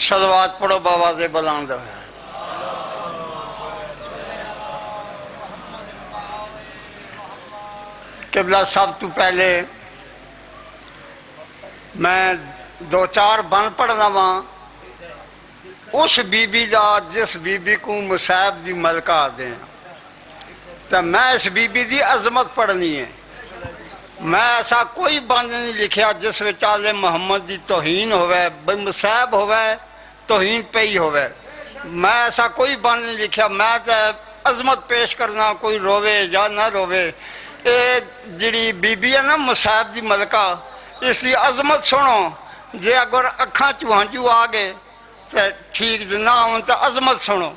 صلوات پڑھو بآواز بلند ہے۔ قبلہ سب تو پہلے میں دو چار بن پڑھنا وا اس بی بی دا جس بی بی کو مصعب دی ملکہ دیں تو میں اس بی بی دی عظمت پڑھنی ہے۔ میں ایسا کوئی بند نہیں لکھیا جس میں چالے محمد دی توہین ہوئے بھئی مصعب ہوئے توہین پہ ہی ہوئے، میں ایسا کوئی بند نہیں لکھیا۔ میں تو عظمت پیش کرنا کوئی روے یا نہ روے، اے جڑی بی بی ہے نا مصعب دی ملکہ، اس دی عظمت سنو، جے اگر اکھاں چوہنجو آگے تو ٹھیک نہ ہوں تو عظمت سنو۔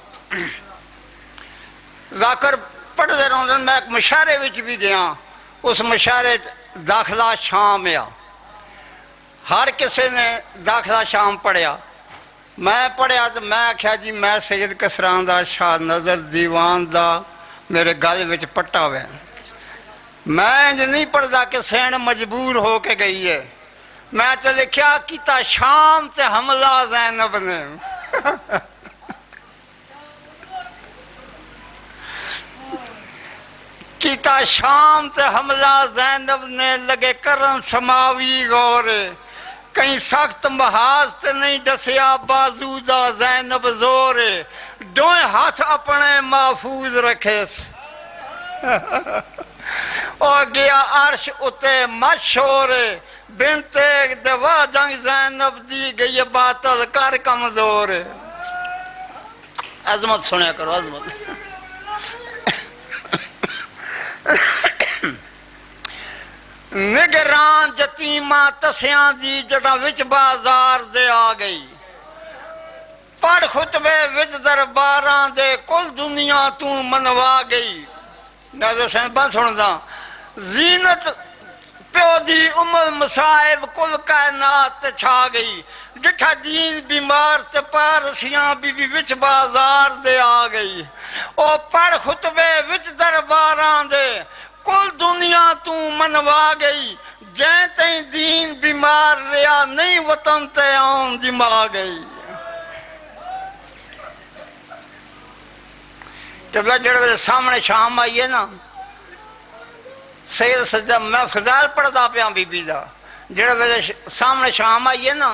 ذاکر پڑھ دے رہا میں ایک مشاعرے وچ بھی گیا، اس مشاعرے داخلہ شام یا ہر کسی نے داخلہ شام پڑھیا، میں پڑھیا تو میں آکھیا جی میں سید کسران دا شاہ نظر دیوان دا میرے گل وچ پٹا ہوئے، میں نہیں پڑھدا کہ سین مجبور ہو کے گئی ہے، میں تو لکھیا کیتا شام تے حملہ زینب نے کیتا شام تے حملہ زینب نے لگے کرن سماوی غورے، کہیں سخت محاذ تے نہیں ڈسیا بازو دا زینب زورے، ڈوئیں ہاتھ اپنے محفوظ رکھے اور گیا عرش اتے مشورے، بنت دوا جنگ زینب دی گئی باطل کر کمزور۔ عظمت سنیا کرو عظمت۔ نگران جتیمہ تسیاں دی جڑا وچ بازار دے آ گئی، پڑھ خطبے وچ درباراں دے کل دنیا تو منوا گئی۔ ناظر سین بات سندا، زینت پیو دی عمر مصائب کل کائنات چھا گئی، ڈٹھا دین بیمار تے پارسیاں بی بی وچ بازار دے آ گئی، او پڑھ خطبے وچ درباراں دے کل دنیا تو منوا گئی، جائیں تائیں دین بیمار ریا نہیں وطن تے آن دماغ گئی۔ قبلہ جڑے سامنے شام آئیے نا سید سجدہ میں فضائل پڑھدا پیا بی بی دا، جڑے سامنے شام آئیے نا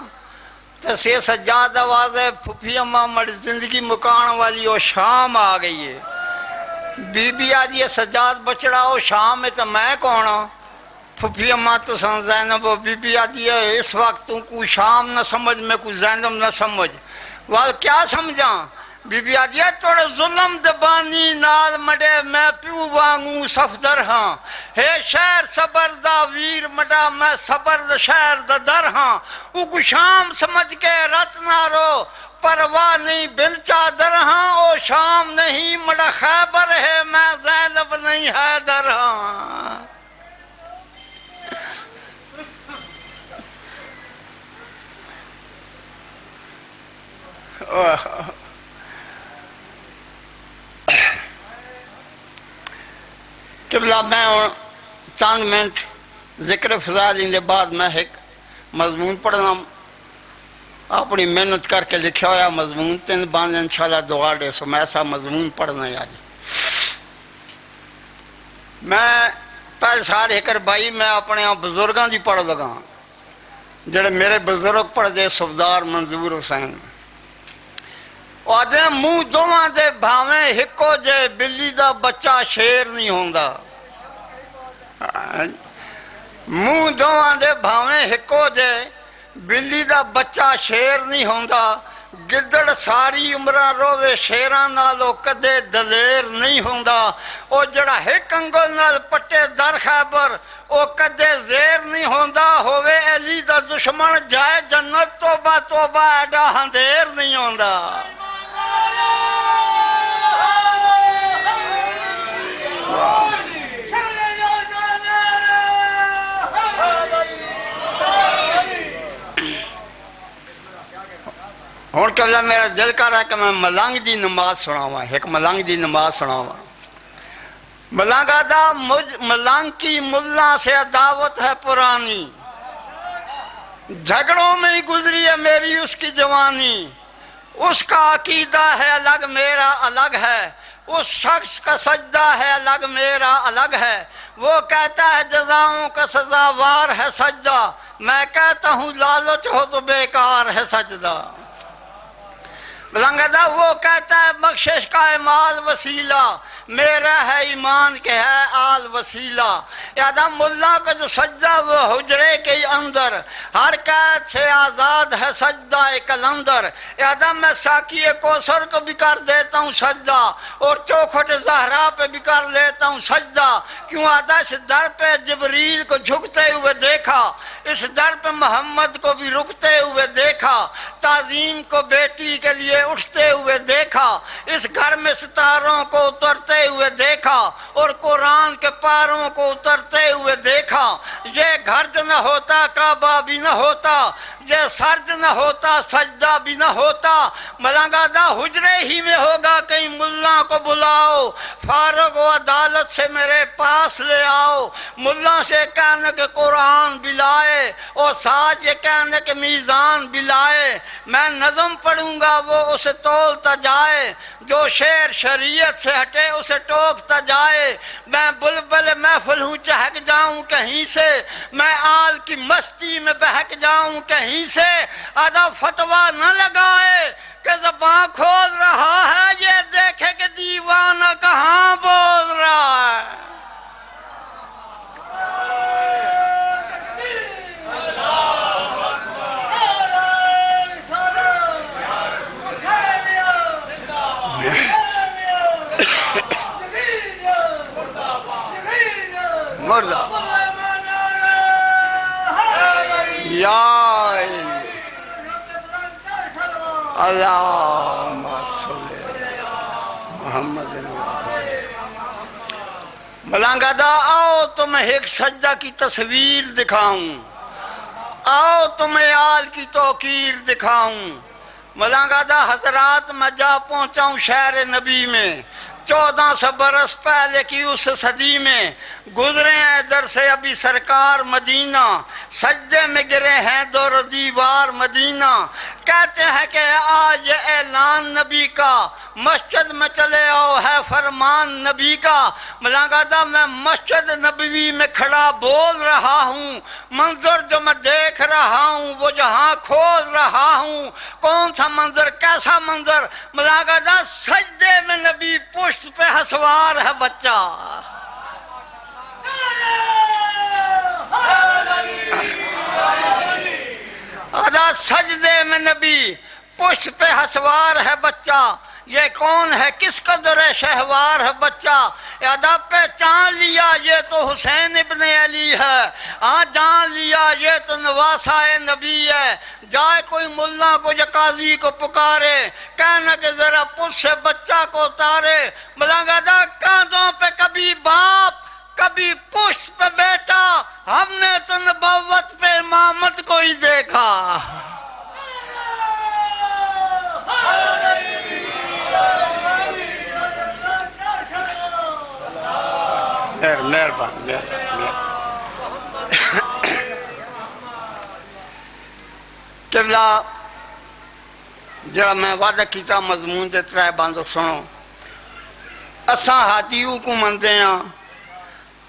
تو سید سجاد آواز ہے پھپھی اماں مڑ زندگی مکان والی وہ شام آ گئی ہے، بی بی آدھی ہے سجاد بچڑا وہ شام ہے تو میں کون ہوں، پھپھی اماں تو سن زینب، بی بی آدھی ہے اس وقت تو کو شام نہ سمجھ میں کو زینب نہ سمجھ، وہ کیا سمجھاں، بی بی آدھی ہے توڑے ظلم دبانی نال مڈے میں پیو وانگوں صفدر ہاں، ہے شہر صبر دا ویر مڈا میں صبر دا شہر دا در ہاں، او کو شام سمجھ کے رت نہ رو پرواہ نہیں بن چادر ہاں، او شام نہیں مڈا خیبر ہے میں زینب نہیں حیدر ہاں۔ قبلہ میں چند منٹ ذکر فضائل ان دے بعد میں ایک مضمون پڑھنا اپنی محنت کر کے لکھا ہوا مضمون تین باندھ انشاءاللہ دعا دے سو میں ایسا مضمون پڑھنا ہے آج۔ میں پہلے سارے ایکر بھائی میں اپنے بزرگاں دی پڑھ لگا جڑے میرے بزرگ پڑھ دے صفدار منظور حسین، آدھے منہ دوواں دے بھاویں ہکو جے بلی دا بچہ شیر نہیں ہوندا، منہ دوواں دے بھاویں ہکو جے بلی دا بچہ شیر نہیں ہوندا، گدڑ ساری عمرہ روے شیراں نالو کدے دلیر نہیں ہوندا، او جڑا ایک انگل نال پٹے در خیبر او کدے زیر نہیں ہوندا، ہووے علی دا دشمن جائے جنت توبہ توبہ ایڈا اندھیر نہیں ہوندا۔ ہوں کہ میرا دل کر رہا ہے کہ میں ملنگ دی نماز سناواں، ایک ملنگ دی نماز سناواں۔ ملنگ آدھا ملنگ کی ملا سے دعوت ہے پرانی، جھگڑوں میں ہی گزری ہے میری اس کی جوانی، اس کا عقیدہ ہے الگ میرا الگ ہے، اس شخص کا سجدہ ہے الگ میرا الگ ہے، وہ کہتا ہے جزاؤں کا سزاوار ہے سجدہ، میں کہتا ہوں لالچ ہو تو بیکار ہے سجدہ۔ بلنگدہ وہ کہتا ہے بخشش کا ہے مال وسیلہ، میرا ہے ایمان کے ہے آل وسیلہ۔ یادہ ملا کا جو سجدہ وہ حجرے کے اندر، ہر قید سے آزاد ہے سجدہ کلندر۔ یادہ میں ساقی کوثر کو بھی کر دیتا ہوں سجدہ، اور چوکھٹ زہرا پہ بھی کر لیتا ہوں سجدہ۔ کیوں آدھا اس در پہ جبریل کو جھکتے ہوئے دیکھا، اس در پہ محمد کو بھی رکتے ہوئے دیکھا، تعظیم کو بیٹی کے لیے اٹھتے ہوئے دیکھا، اس گھر میں ستاروں کو اترتے ہوئے دیکھا، اور قرآن کے پاروں کو اترتے ہوئے دیکھا۔ یہ گھر جو نہ ہوتا کعبہ بھی نہ ہوتا، یہ سرج نہ ہوتا سجدہ بھی نہ ہوتا۔ ملنگادہ حجرے ہی میں ہوگا، کہیں ملا کو بلاؤ، فارغ و عدالت سے میرے پاس لے آؤ، ملا سے کہنے کہ قرآن بھی لائے، اور ساتھ یہ کہنے کہ میزان بھی لائے۔ میں نظم پڑھوں گا وہ اسے تولتا جائے، جو شعر شریعت سے ہٹے اسے ٹوکتا جائے۔ میں بلبل محفل ہوں چہک جاؤں کہیں سے، میں آل کی مستی میں بہک جاؤں کہیں سے۔ آدھا فتویٰ نہ لگائے کہ زبان کھول رہا ہے، یہ دیکھے کہ دیوانہ کہاں بول رہا ہے۔ مردہ یا اللہم صلی محمد۔ ملنگدہ آؤ تمہیں ایک سجدہ کی تصویر دکھاؤں، آؤ تمہیں آل کی توقیر دکھاؤں۔ ملنگدہ حضرات میں جا پہنچا ہوں شہر نبی میں، 1400 برس پہلے کی اس صدی میں، گزرے ہیں در سے ابھی سرکار مدینہ، سجدے میں گرے ہیں دور دیوار مدینہ۔ کہتے ہیں کہ آج اعلان نبی کا، مسجد میں چلے آؤ ہے فرمان نبی کا۔ ملنگادہ میں مسجد نبوی میں کھڑا بول رہا ہوں، منظر جو میں دیکھ رہا ہوں وہ جہاں کھول رہا ہوں۔ کون سا منظر، کیسا منظر؟ ملنگادہ سجدے میں نبی، پشت پہ سوار ہے بچہ۔ آدھا سجدے میں نبی، پشت پہ سوار ہے بچہ۔ یہ کون ہے، کس قدر شہوار ہے بچہ؟ آدھا پہچان لیا یہ تو حسین ابن علی ہے، ہاں جان لیا یہ تو نواسہ نبی ہے۔ جائے کوئی ملا کو یا قاضی کو پکارے، کہنا کہ ذرا پشت سے بچہ کو اتارے۔ ملنگادہ کاندھوں پہ کبھی باپ، کبھی پشت پہ بیٹا، ہم نے تو نبوت پہ امامت کو ہی دیکھا۔ مہربان قبلہ جڑا میں وعدہ کیتا مضمون دے ترائے باندھو سنو۔ اساں ہادیوں کو مندے ہیں،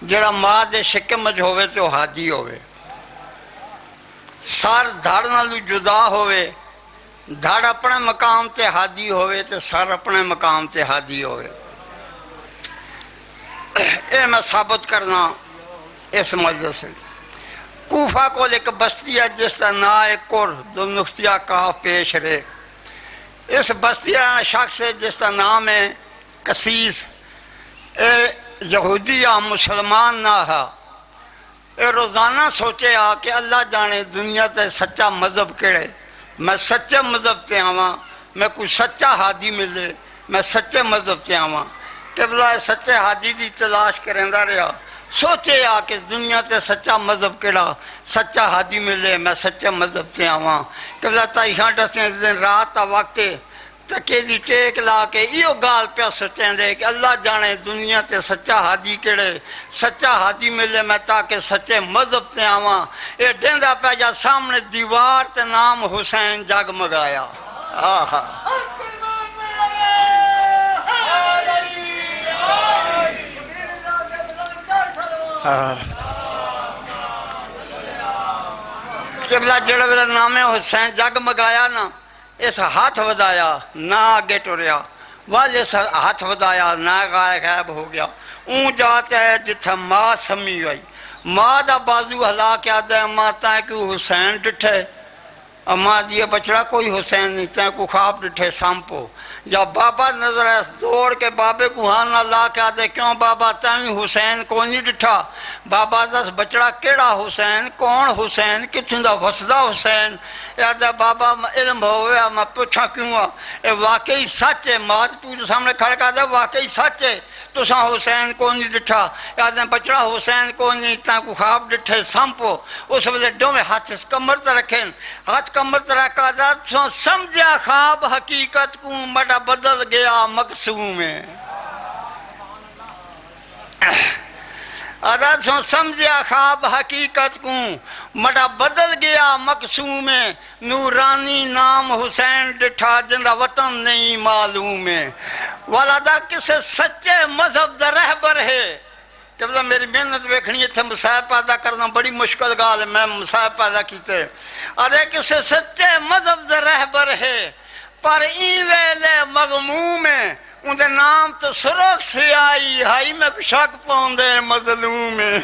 جڑا ماں دے شکمج ہوئے تو ہادی ہوئے، سار دھڑ نالو جدا ہوئے، دھڑ اپنے مقام تے ہادی ہوئے تے سار اپنے مقام تے ہادی ہوئے۔ اے میں ثابت کرنا اس مجلس سے۔ کوفہ کو ایک بستی ہے جس کا نائے کر دو نختیہ کا پیش رہے۔ اس بستی شخص ہے جس کا نام ہے کسیس۔ اے یہودی یا مسلمان نہ ہے، اے روزانہ سوچے آ کہ اللہ جانے دنیا تے سچا مذہب کیڑے، میں سچے مذہب تے آواں، میں کوئی سچا ہادی ملے، میں سچے مذہب تے آواں۔ قبلہ سچے ہادی دی تلاش کرندا رہا، سوچے آ کہ دنیا تے سچا مذہب کیڑا، سچا ہادی ملے، میں سچے مذہب تے آواں۔ قبلہ تائیہاں ڈسیں دن رات تا وقت تکے دی ٹیک لا کے ایو گال پہ سوچیں دے کہ اللہ جانے دنیا تے سچا ہادی کیڑے، سچا ہادی ملے میں تاکہ سچے مذہب تے آواں۔ اے ڈیندا پہ جا سامنے دیوار تے نام حسین جگمگایا۔ آہا قبلہ جڑا ویلا نام حسین جگمگایا نا اس ہاتھ ودایا نہ آگے ٹریا والے ہاتھ ودایا نہ غائب ہو گیا اون جاتا ہے جتھا ماں سمی ہوئی ماں دا بازو ہلا کے آدھا ہے ماں تائیں کہ حسین ڈٹھے اماں دیئے بچڑا کوئی حسین نہیں تائیں کو خواب ڈٹھے سامپو یا بابا نظر ہے دوڑ کے بابے کو ہاں نہ لا کے آدھے کیوں بابا تائیں حسین کو نہیں ڈٹھا بابا دس بچڑا کیڑا حسین کون حسین کتن دا وسدا حسین یادہ بابا علم ہویا میں پوچھا کیوں اے واقعی سچ ہے مات پوچھ سامنے کھڑے کہا دے واقعی سچ ہے تو ساں حسین کو نہیں ڈٹھا یادہ بچڑا حسین کو نہیں تاں کو خواب ڈٹھے سامپو اس وقت دو میں ہاتھ اس کمر تے رکھیں ہاتھ کمر تے رکھا دا سو سمجھا خواب حقیقت کو مڈا بدل گیا مقصوم میں عدد سو سمجھا خواب حقیقت کو مڈا بدل گیا مقصوم ہے نورانی نام حسین ڈٹھا جندہ وطن نہیں معلوم ہے والدہ کسے سچے مذہب دا رہبر ہے کہ میری محنت ویکھنی تھے مسائب پیدا کرنا بڑی مشکل گال ہے میں مسائب پیدا کیتے ارے کسے سچے مذہب دا رہبر ہے پر این ویلے مغموم ہے ان دے نام تو سرخ سے آئی ہائی میں شک پوندے مظلوم ہے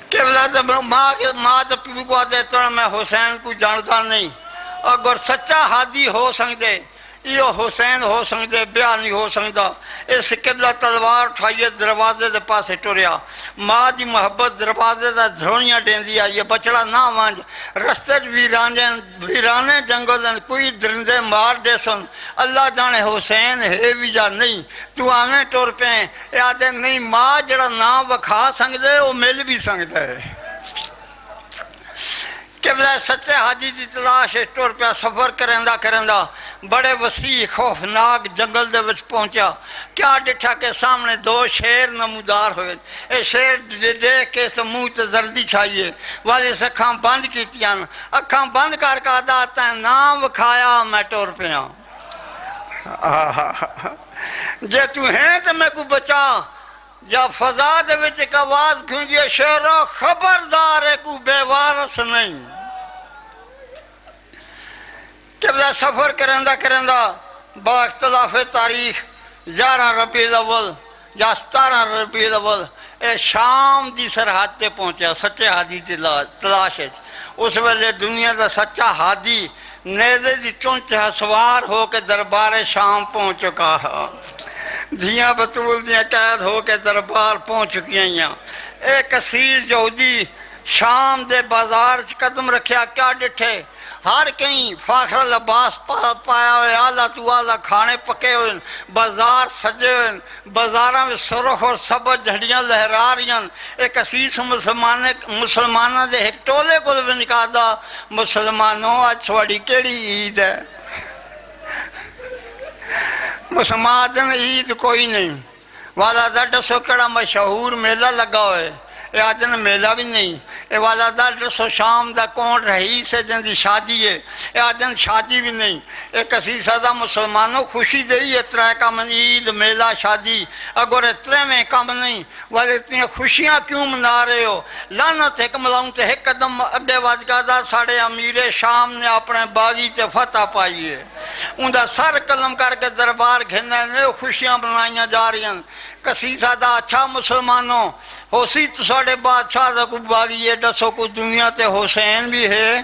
کہ ماں تو پیو کو آدھے تو میں حسین کو جانتا نہیں اگر سچا حادی ہو سکتے یہ حسین ہو سکتے بیاہ نہیں ہو سکتا اس قبلہ تلوار اٹھائیے دروازے دے پاسے ٹوریا ماں دی محبت دروازے دا دھروئیاں دین دیا یہ بچڑا نہ وانج رستے ویرانے جنگلن کوئی درندے مار دے سن اللہ جانے حسین ہے بھی جا نہیں تو آمیں ٹور پہیں یادیں نہیں ماں جڑا نام وکھا سکتے وہ مل بھی سکتا ہے قبلہ سچے حادی دی تلاش ٹور پہ سفر کرندہ بڑے وسیع خوفناک جنگل دے وچ پہنچا کیا ڈٹھا کے سامنے دو شیر نمودار ہوئے اے شیر دیکھ کے تو منہ تے زردی چھائیے والے سے اکھاں بند کیتیاں اکھاں بند کر کے آتا ہے نام کھایا میں ٹور پہ ہوں جے تو ہیں تو میں کو بچا یا فضا دے وچ ایک آواز کھونجیے شیرو خبردار ہے کو بے وارث نہیں قبلہ سفر کرندہ با اختلاف تاریخ 11 ربیع الاول یا 17 ربیع الاول اے شام دی سرحد تے پہنچا سچے حادی تلاش ہے اس ویلے دنیا دا سچا حادی نیزے دی چونچ سوار ہو کے دربار شام پہنچ چکا ہے دھیاں بطول دیاں قید ہو کے دربار پہنچ چکیاں ایک اسیر یہودی شام دے بازار قدم رکھیا کیا ڈٹھے ہر کہیں فاخر لباس پایا ہوئے آلہ تو آلہ کھانے پکے ہوئے بازار سجے ہوئے بازاراں میں سرخ اور سبز جھڑیاں لہرا رہی ہیں ایک اسیس مسلمانہ دے ایک ٹولے کو بھی نکالا مسلمانوں آج سواڑی کیڑی عید ہے مسلمان دن عید کوئی نہیں والا دا ڈسو کڑا مشہور میلہ لگا ہوئے اے آدن میلہ بھی نہیں اے والا دا ڈسو شام دا کون رئیس ہے جن دی شادی ہے اے آدن شادی بھی نہیں اے کسی سادہ مسلمانوں خوشی دئی اترائے کا من عید میلہ شادی اگر اترے میں کم نہیں والے اتنی خوشیاں کیوں منا رہے ہو لعنت ایک ملاؤں تے ایک قدم اگے واجگاہ دا ساڑے امیر شام نے اپنے باغی تے فتح پائی ہے ان دا سر قلم کر کے دربار گھنے نے خوشیاں بنائیاں جا رہی ہیں کسی سادہ اچھا مسلمانوں ہوسی تو ساڑے بادشاہ دا کو باغی ہے ڈسو کو دنیا تے حسین بھی ہے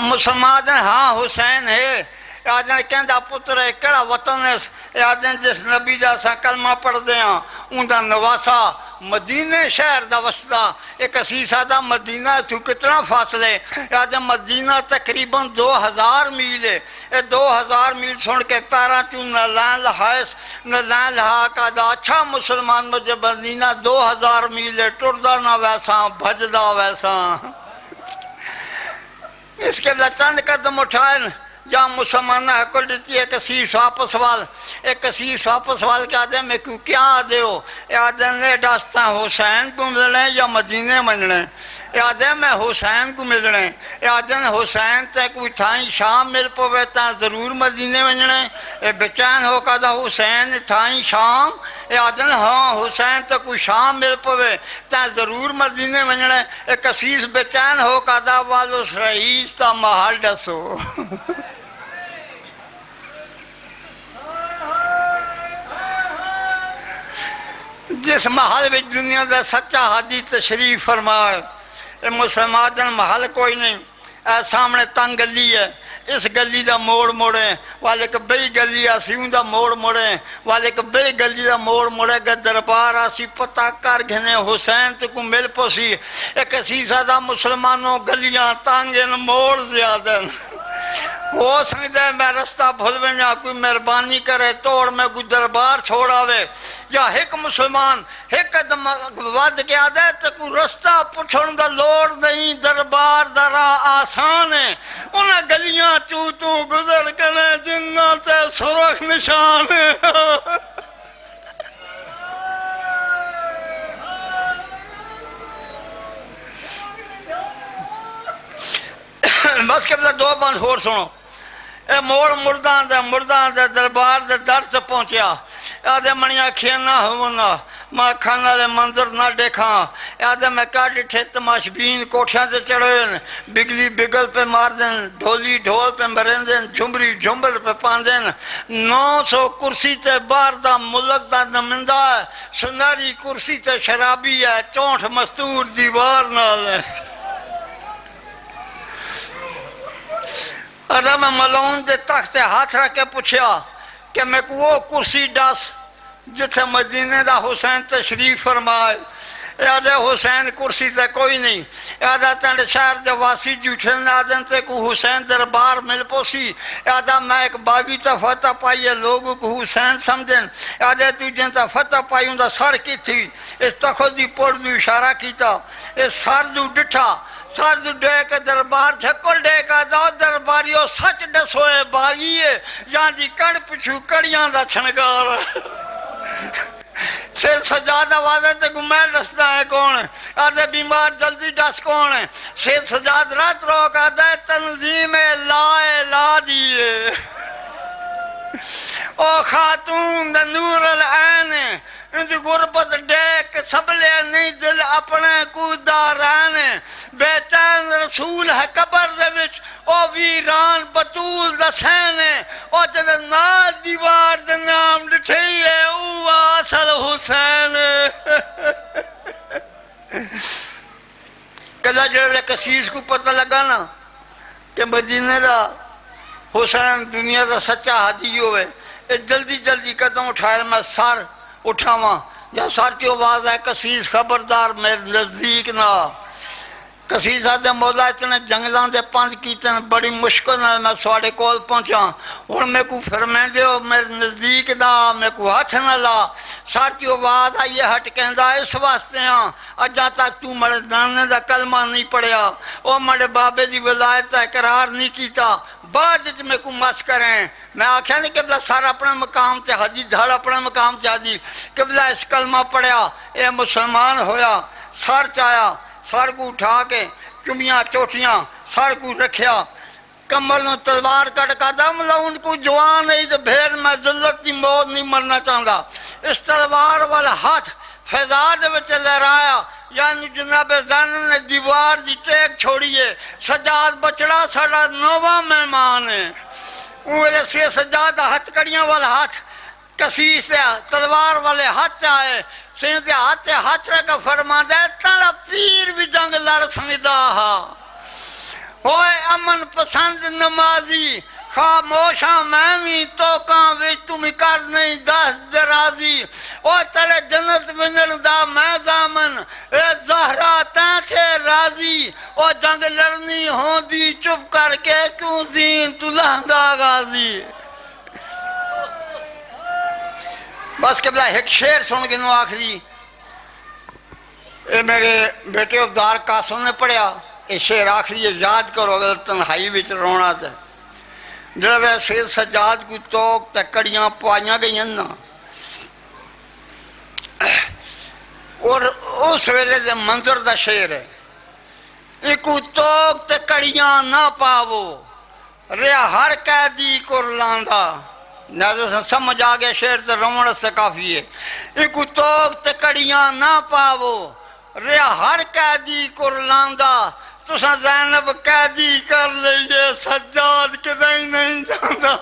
مسلمان ہاں حسین ہے آدھن کہندہ پتر ہے کڑا وطن ہے آدھن جس نبی دا سا کلمہ پڑھ دیاں ان دا نواسا مدینہ شہر دا وسطہ ایک اسیسہ دا مدینہ تو کتنا فاصلے آدھن مدینہ تقریباً 2000 میل ہے 2000 میل سن کے پیرا چون نہ لین لحائس نہ لین لہا کا دا اچھا مسلمان مجھے مدینہ 2000 میل ہے ٹردہ نہ ویسا بھجدہ ویسا اس کے لئے چند قدم اٹھائیں جہاں مسلمانہ حکل دیتی ہے کہ سیس واپس وال ایک کسیس واپس وال کے آدھے میں کیا آدھے ہو؟ آدھے نے ڈاستا حسین کو ملنے یا مدینے مننے؟ آدھے میں حسین کو ملنے۔ آدھے حسین تے کوئی تھائیں شام مل پوے تا ضرور مدینے مننے؟ بچین ہو کہا حسین تھائیں شام؟ آدھے ہاں حسین تے کوئی شام مل پوے تا ضرور مدینے مننے۔ ایک کسیس بچین ہو کہا والو رئیس تا محل ڈسو۔ جس محل میں دنیا دا سچا حادی تشریف فرمائے، مسلمان دن محل کوئی نہیں، سامنے تنگ گلی ہے، اس گلی دا موڑ موڑے والے کہ بئی گلی آسیوں دا موڑ موڑے والے کہ بئی گلی دا موڑ موڑے گا دربار آسی پتہ کر گھنے حسین تے کو مل پوسی۔ ایک سیسا دا مسلمانوں گلیاں تانگیں موڑ زیادہ ہو سکتا ہے میں رستہ بھول میں یا کوئی مہربانی کرے توڑ میں کوئی دربار چھوڑاوے، یا ایک مسلمان ایک قدم ود کے آدھے تو کوئی رستہ پچھڑن دا لوڑ نہیں، دربار درا آسان ہے۔ انہیں گلیاں چوتوں گزر کرے جنہ تے سرخ نشان ہے۔ بس کہ دو بند ہور سنو۔ اے موڑ مردان دے دربار دے در سے پہنچیا، آدھے منیا کھینا ہونا ماں کھانا لے منظر نہ دیکھاں، آدھے میں کاٹی ٹھے تماشبین کوٹھیاں سے چڑھوین، بگلی بگل پہ مار دین، ڈھولی ڈھول پہ مرین دین، جھمری جھمبر پہ پاندین۔ 900 کرسی تے بار دا ملک دا نمندہ ہے، سناری کرسی تے شرابی ہے، چونٹ مستور دیوار نال ہے۔ ادھا میں ملون دے تخت ہاتھ رکھ کے پوچھیا کہ میں کو وہ کرسی ڈاس جتھے مدینے دا حسین تشریف فرمائے۔ یادے حسین کرسی تے کوئی نہیں، یادہ تنڈ شہر دے واسی جھوٹھن آدن تے کو حسین دربار مل پوسی۔ یادہ میں ایک باغی تا فتح پائیے لوگوں کو حسین سمجھن، یادے تو جن تا فتح پائی ہوں دا سر کی تھی، اس تخت دی پوڑ دو اشارہ کیتا، اس سر دو ڈٹھا سر دو ڈے کے دربار جھکل ڈے کا دا درباریو سچ ڈسوئے باغیے جہاں دی کڑ پچھو کڑیاں دا چھنگار۔ سید سجاد آوازے تے گمیں ڈستا ہے کون؟ آدھے بیمار جلدی ڈس کون ہے؟ سید سجاد رات روک آدھے تنظیم لا الہ دیئے، او خاتون دا نور العین ان دی غربت ڈیک سبلے نہیں دل اپنے کو داران، بے چین رسول ہے قبر دے وچ او ویران بطول دا سین، او جد نال دیوار دے نام ڈٹھئی ہے او اصل حسین۔ کدا جڑے کسیس کو پتہ لگا نا کہ مدینے دا حسین دنیا دا سچا ہادی ہوئے، جلدی جلدی قدم اٹھائے میں سر اٹھاواں یا سر کی آواز ہے کسیس خبردار میرے نزدیک نہ۔ کسیس آدھے مولا اتنے جنگلان دے پانچ کیتے ہیں بڑی مشکل ہے میں سواڑے کول پہنچا اور میں کو فرمائیں دیو میرے نزدیک نہ میں کو ہاتھ نہ لا۔ سر کی آواز آئیے ہٹ کہندہ اس واسطے ہاں اجا تک تو مڑے دانے دا کلمہ نہیں پڑیا، او مڑے بابے دی ولایت اقرار نہیں کیتا، بعد وچ میں کو مس کریں۔ میں آکھیا نہیں قبلہ سر اپنے مقام تے حدی دھڑ اپنے مقام تے حدی، قبلہ اس کلمہ پڑیا اے مسلمان ہویا، سر چایا، سر کو اٹھا کے چمیاں چوٹیاں سر کو رکھیا، کمل نو تلوار کٹ کا دم ان کو جوان ہے تو بھیڑ میں ذلت دی موت نہیں مرنا چاہتا۔ اس تلوار والا ہاتھ فضا دے وچ لہرایا، یعنی جناب زین نے دیوار دی ٹیک چھوڑیے، سجاد بچڑا ساڑا نواں مہمان ہے۔ اوہ سے سجاد ہاتھ کڑیاں والا ہاتھ کسیس تلوار والے ہاتھ آئے، سیدھے ہاتھ رکھا فرما دے تڑا پیر بھی جنگ لڑ سمجھدا ہا، ہوئے امن پسند نمازی خاموشاں میں بھی توکاں وچ تم کر نہیں دس درازی، او تڑے جنت ونجن دا میں زامن اے زہرا تاں تھے راضی، او جنگ لڑنی ہوندی چپ کر کے کیوں زین تو لہنگا غازی۔ بس قبلہ ایک شعر سن گنو آخری، اے میرے بیٹے عبدار قاسم نے پڑھیا، اے شعر آخری یاد کرو اگر تنہائی وچ رونا تھا۔ جڑا ویسے سجاد کو توک تے کڑیاں پوائیاں گئی نا اور اس ویلے دے منظر دا شعر ہے ایکو توک تے کڑیاں نہ پاو ریا ہر قیدی کر لاندا نہ سمجھ آگے شعر تے رومڑ سے کافی ہے ایکو توک تے کڑیاں نہ پاو ریا ہر قیدی کر لاندا تساں زینب قیدی کر لئیے سجاد کدے ہی نہیں جاندا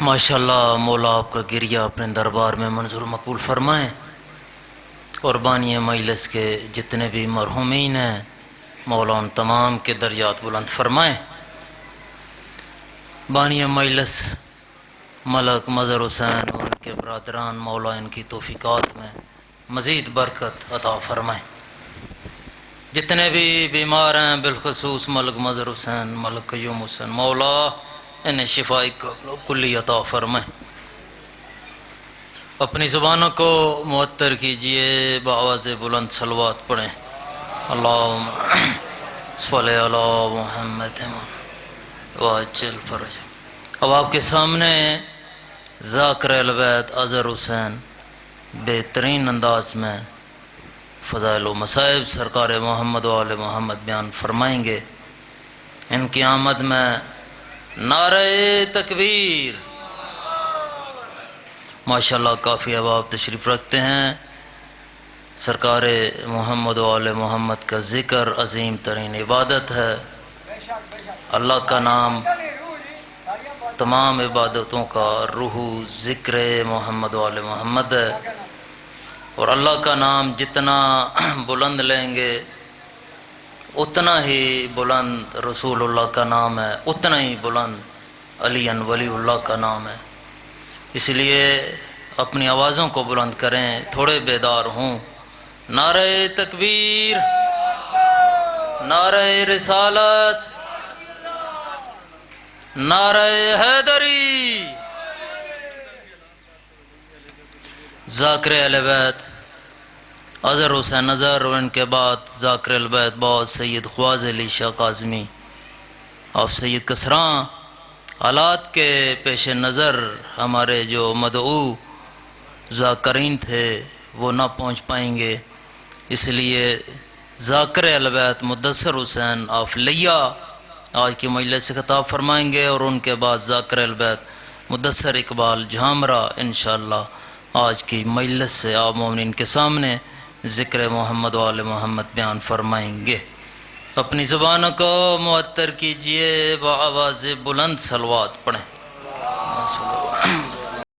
ماشاءاللہ مولا آپ کا گریہ اپنے دربار میں منظور مقبول فرمائیں قربانی مجلس کے جتنے بھی مرحومین ہیں مولا ان تمام کے درجات بلند فرمائیں بانی مجلس ملک مظہر حسین اور ان کے برادران مولا ان کی توفیقات میں مزید برکت عطا فرمائیں جتنے بھی بیمار ہیں بالخصوص ملک مظہر حسین ملک قیوم حسین مولا انہیں شفائی کلی عطا فرمائیں اپنی زبانوں کو معطر کیجئے بآواز بلند صلوات پڑھیں اللہم صلی علی محمد واجل فرج اب آپ کے سامنے ذاکر اہل بیت اظہر حسین بہترین انداز میں فضائل و مصائب سرکار محمد و آل محمد بیان فرمائیں گے ان کی آمد میں نعرہ تکبیر ماشاءاللہ کافی احباب تشریف رکھتے ہیں سرکار محمد و آل محمد کا ذکر عظیم ترین عبادت ہے اللہ کا نام تمام عبادتوں کا روح ذکر محمد و آل محمد ہے اور اللہ کا نام جتنا بلند لیں گے اتنا ہی بلند رسول اللہ کا نام ہے اتنا ہی بلند علی ولی اللہ کا نام ہے اس لیے اپنی آوازوں کو بلند کریں تھوڑے بیدار ہوں نعرہ تکبیر نعرہ رسالت نعرہ حیدری ذاکر اہل بیت اظہر حسین اظہر اور ان کے بعد ذاکر اہل بیت بعد سید خواجہ علی شاہ کاظمی آپ سید کسراں حالات کے پیش نظر ہمارے جو مدعو ذاکرین تھے وہ نہ پہنچ پائیں گے اس لیے ذاکر اہل بیت مدثر حسین آف لیا آج کی مجلس سے خطاب فرمائیں گے اور ان کے بعد ذاکر اہل بیت مدثر اقبال جھامرہ انشاءاللہ آج کی مجلس سے آپ مومنین کے سامنے ذکر محمد و آل محمد بیان فرمائیں گے اپنی زبانوں کو معطر کیجئے بآواز بلند صلوات پڑھیں